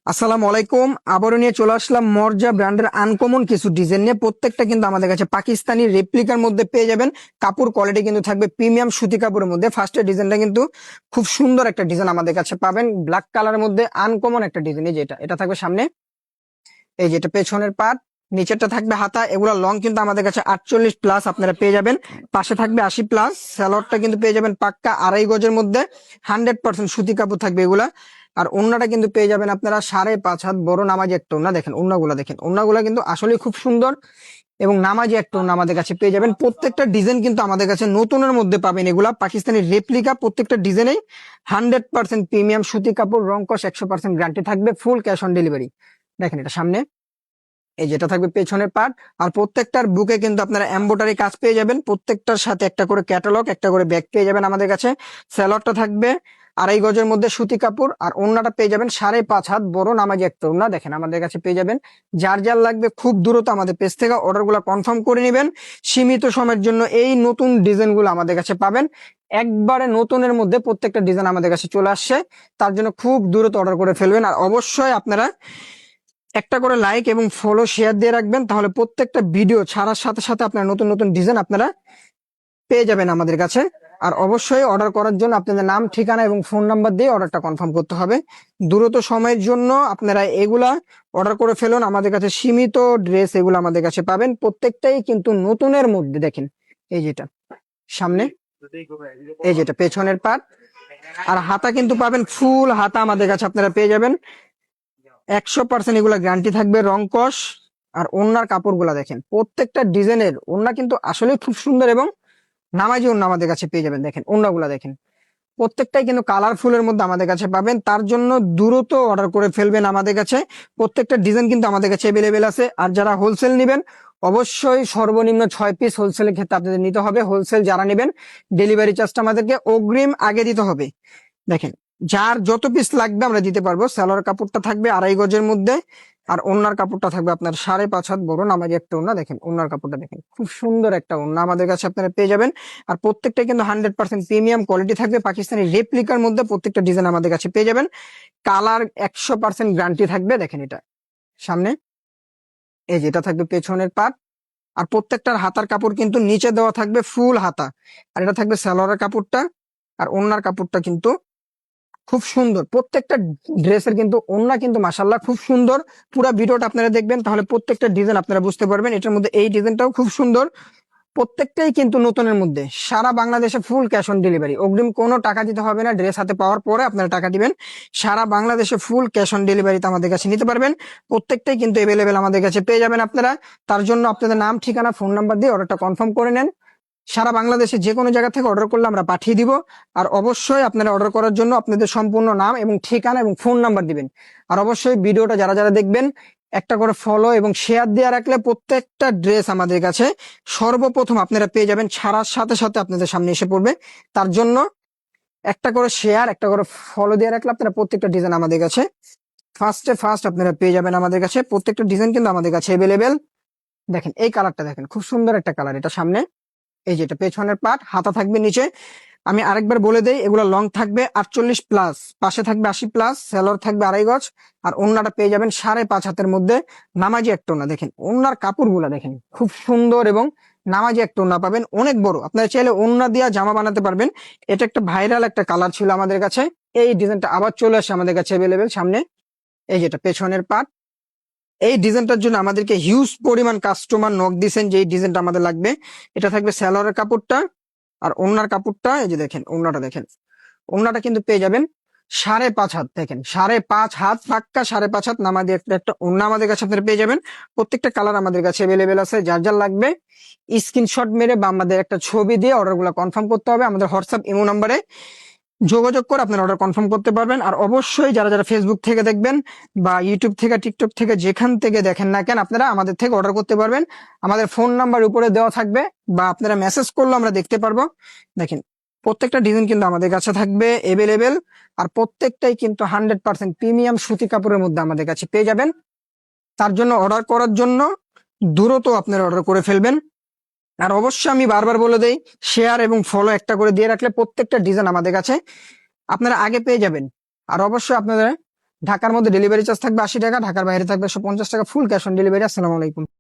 আসসালামু আলাইকুম। আবারও নিয়ে চলে আসলাম মর্জা ব্র্যান্ডের আনকমন কিছু ডিজাইন নিয়ে। প্রত্যেকটা কিন্তু আমাদের কাছে পাকিস্তানি রেপ্লিকার মধ্যে পেয়ে যাবেন। কাপড় কোয়ালিটি কিন্তু থাকবে প্রিমিয়াম সুতি কাপড়ের মধ্যে। ফার্স্টের ডিজাইনটা কিন্তু খুব সুন্দর একটা ডিজাইন আমাদের কাছে পাবেন, ব্ল্যাক কালারের মধ্যে আনকমন একটা ডিজাইন। এই যে এটা থাকবে সামনে, এই যে এটা পেছনের পার্ট, নিচেরটা থাকবে হাতা। এগুলা লং কিন্তু আমাদের কাছে 48 প্লাস আপনারা পেয়ে যাবেন। পাশে থাকবে 80 প্লাস। স্যালোয়ারটা কিন্তু পেয়ে যাবেন পাক্কা 2.5 গজের মধ্যে, 100% সুতি কাপড় থাকবে এগুলা। আর ওড়নাটা কিন্তু পেয়ে যাবেন আপনারা 5.5 হাত বড় নামাজি একটা ওড়না। দেখেন ওড়নাগুলা, দেখেন ওড়নাগুলা কিন্তু আসলে খুব সুন্দর এবং নামাজি একটা ওড়না আমাদের কাছে পেয়ে যাবেন। প্রত্যেকটা ডিজাইন কিন্তু আমাদের কাছে নতুনের মধ্যে পাবেন। এগুলা পাকিস্তানি রেপ্লিকা, প্রত্যেকটা ডিজাইনেই 100% প্রিমিয়াম সুতি কাপড়, রং কস 100% গ্যারান্টি থাকবে, ফুল ক্যাশ অন ডেলিভারি। দেখেন এটা সামনে, এই যেটা থাকবে পেছনের পার্ট। আর প্রত্যেকটার বুকে কিন্তু আপনারা এমব্রয়ডারি কাজ পেয়ে যাবেন। প্রত্যেকটার সাথে একটা করে ক্যাটালগ, একটা করে ব্যাগ পেয়ে যাবেন আমাদের কাছে। স্যালোয়ারটা থাকবে 2.5 গজের মধ্যে সুতি কাপড়। আর ওড়নাটা পেয়ে যাবেন 5.5 হাত বড় নামাজি একটা ওড়না। দেখেন আমাদের কাছে পেয়ে যাবেন। যার যার লাগবে খুব দ্রুত আমাদের পেজ থেকে অর্ডার গুলো কনফার্ম করে নেবেন। সীমিত সময়ের জন্য এই নতুন ডিজাইন গুলো আমাদের কাছে পাবেন। একবারে নতুনের মধ্যে প্রত্যেকটা ডিজাইন আমাদের কাছে চলে আসছে, তার জন্য খুব দ্রুত অর্ডার করে ফেলবেন। আর অবশ্যই আপনারা একটা করে লাইক এবং ফলো শেয়ার দিয়ে রাখবেন, তাহলে প্রত্যেকটা ভিডিও ছাড়ার সাথে সাথে আপনারা নতুন নতুন ডিজাইন আপনারা পেয়ে যাবেন আমাদের কাছে। আর অবশ্যই অর্ডার করার জন্য আপনাদের নাম, ঠিকানা এবং ফোন নাম্বার দিয়ে অর্ডারটা কনফার্ম করতে হবে। দ্রুত সময়ের জন্য আপনারা এগুলা অর্ডার করে ফেলুন। আমাদের কাছে সীমিত ড্রেস এগুলো আমাদের কাছে পাবেন, প্রত্যেকটাই কিন্তু নতুনের মধ্যে। দেখেন এই যেটা সামনে, এই যেটা পেছনের পার্ট। আর হাতা কিন্তু পাবেন ফুল হাতা আমাদের কাছে আপনারা পেয়ে যাবেন। 100% এগুলা গ্যারান্টি থাকবে, রং কস। আর ওড়নার কাপড়গুলা দেখেন, প্রত্যেকটা ডিজাইনের ওড়না কিন্তু আসলে খুব সুন্দর এবং নামাজি ওড়না আমাদের কাছে পেয়ে যাবেন। দেখেন ওড়নাগুলা দেখেন, প্রত্যেকটাই কিন্তু কালারফুলের মধ্যে আমাদের কাছে পাবেন। তার জন্য দ্রুত অর্ডার করে ফেলবেন আমাদের কাছে। প্রত্যেকটা ডিজাইন কিন্তু আমাদের কাছে অ্যাভেলেবেল আছে। আর যারা হোলসেল নেবেন, অবশ্যই সর্বনিম্ন 6 পিস হোলসেলের ক্ষেত্রে আপনাদের নিতে হবে। হোলসেল যারা নেবেন, ডেলিভারি চার্জটা আমাদেরকে অগ্রিম আগে দিতে হবে। দেখেন যার যত পিস লাগবে আমরা দিতে পারবো। সালোয়ার কাপড়টা থাকবে 2.5 গজের মধ্যে। আর ওড়নার কাপড়টা থাকবে আপনার 5.5 হাত বড় নামাজি একটা ওড়না। দেখেন ওড়নার কাপড়টা দেখেন, খুব সুন্দর একটা ওড়না আমাদের কাছে আপনারা পেয়ে যাবেন। আর প্রত্যেকটা কিন্তু 100% প্রিমিয়াম কোয়ালিটি থাকবে, পাকিস্তানি রেপ্লিকার মধ্যে প্রত্যেকটা ডিজাইন আমাদের কাছে পেয়ে যাবেন। কালার 100% গ্যারান্টি থাকবে। দেখেন এটা সামনে, এই যেটা থাকবে পেছনের পার্ট। আর প্রত্যেকটার হাতার কাপড় কিন্তু নিচে দেওয়া থাকবে ফুল হাতা। আর এটা থাকবে সালোয়ারের কাপড়টা। আর ওড়নার কাপড়টা কিন্তু খুব সুন্দর। প্রত্যেকটা ড্রেসের কিন্তু ওড়না কিন্তু মাশাআল্লাহ খুব সুন্দর। পুরো ভিডিওটা আপনারা দেখবেন, তাহলে প্রত্যেকটা ডিজাইন আপনারা বুঝতে পারবেন। এটার মধ্যে এই ডিজাইনটাও খুব সুন্দর। প্রত্যেকটাই কিন্তু নতুনের মধ্যে। সারা বাংলাদেশে ফুল ক্যাশ অন ডেলিভারি, অগ্রিম কোনো টাকা দিতে হবে না। ড্রেস হাতে পাওয়ার পরে আপনারা টাকা দিবেন। সারা বাংলাদেশে ফুল ক্যাশ অন ডেলিভারিতে আমাদের কাছে নিতে পারবেন। প্রত্যেকটাই কিন্তু এভেলেবেল আমাদের কাছে পেয়ে যাবেন আপনারা। তার জন্য আপনাদের নাম, ঠিকানা, ফোন নাম্বার দিয়ে অর্ডারটা কনফার্ম করে নেন। সারা বাংলাদেশে যে কোনো জায়গা থেকে অর্ডার করলে আমরা পাঠিয়ে দিব। আর অবশ্যই আপনারা অর্ডার করার জন্য আপনাদের সম্পূর্ণ নাম এবং ঠিকানা এবং ফোন নাম্বার দিবেন। আর অবশ্যই ভিডিওটা যারা যারা দেখবেন, একটা করে ফলো এবং শেয়ার দিয়ে রাখলে প্রত্যেকটা ড্রেস আমাদের কাছে সর্বপ্রথম আপনারা পেয়ে যাবেন, ছাড়ার সাথে সাথে আপনাদের সামনে এসে পড়বে। তার জন্য একটা করে শেয়ার, একটা করে ফলো দিয়ে রাখলে আপনারা প্রত্যেকটা ডিজাইন আমাদের কাছে ফার্স্ট আপনারা পেয়ে যাবেন আমাদের কাছে। প্রত্যেকটা ডিজাইন কিন্তু আমাদের কাছে অ্যাভেলেবেল। দেখেন এই কালারটা দেখেন, খুব সুন্দর একটা কালার। এটা সামনে, এই যেটা পেছনের পার্ট, হাতা থাকবে নিচে। আমি আরেকবার বলে দেই, এগুলো লং থাকবে 48 প্লাস, পাশে থাকবে 80 প্লাস, সেলর থাকবে 2.5 গজ। আর ওড়নাটা পেয়ে যাবেন 5.5 হাতের মধ্যে নামাজি একটা ওড়না। দেখেন ওড়নার কাপড়গুলা দেখেন, খুব সুন্দর এবং নামাজি একটা ওড়না পাবেন, অনেক বড়। আপনারা চাইলে ওড়না দিয়ে জামা বানাতে পারবেন। এটা একটা ভাইরাল একটা কালার ছিল আমাদের কাছে। এই ডিজাইনটা আবার চলে আসে আমাদের কাছে অ্যাভেলেবেল। সামনে, এই যেটা পেছনের পার্ট। এই ডিজাইনটার জন্য আমাদেরকে হিউজ পরিমাণ কাস্টমার নক দিয়েছেন যে এই ডিজাইনটা আমাদের লাগবে। এটা থাকবে স্যালোয়ারের কাপড়টা। আর ওড়নার কাপড়টা এই যে দেখেন, ওড়নাটা দেখেন, ওড়নাটা কিন্তু পেয়ে যাবেন 5.5 হাত। দেখেন 5.5 হাত পাক্কা, 5.5 হাত নামাজি একটা একটা ওড়না আমাদের কাছে আপনারা পেয়ে যাবেন। প্রত্যেকটা কালার আমাদের কাছে অ্যাভেলেবেল আছে। যার যার লাগবে স্ক্রিনশট মেরে বা আমাদের একটা ছবি দিয়ে অর্ডার গুলো কনফার্ম করতে হবে। আমাদের হোয়াটসঅ্যাপ ইমো নাম্বারে যোগাযোগ করে আপনারা অর্ডার কনফার্ম করতে পারবেন। আর অবশ্যই যারা যারা ফেসবুক থেকে দেখবেন বা ইউটিউব থেকে, টিকটক থেকে, যেখান থেকে দেখেন না কেন, আপনারা আমাদের থেকে অর্ডার করতে পারবেন। আমাদের ফোন নাম্বার উপরে দেওয়া থাকবে বা আপনারা মেসেজ করলে আমরা দেখতে পারবো। দেখেন প্রত্যেকটা ডিজাইন কিন্তু আমাদের কাছে থাকবে এভেলেবেল। আর প্রত্যেকটাই কিন্তু 100% প্রিমিয়াম সুতি কাপড়ের মধ্যে আমাদের কাছে পেয়ে যাবেন। তার জন্য অর্ডার করার জন্য দ্রুত আপনারা অর্ডার করে ফেলবেন। আর অবশ্যই আমি বারবার বলে দেই, শেয়ার এবং ফলো একটা করে দিয়ে রাখলে প্রত্যেকটা ডিজাইন আমাদের কাছে আপনারা আগে পেয়ে যাবেন। আর অবশ্যই আপনারা ঢাকার মধ্যে ডেলিভারি চার্জ থাকবে 80 টাকা, ঢাকার বাইরে থাকবে 150 টাকা, ফুল ক্যাশ অন ডেলিভারি। আসসালামু আলাইকুম।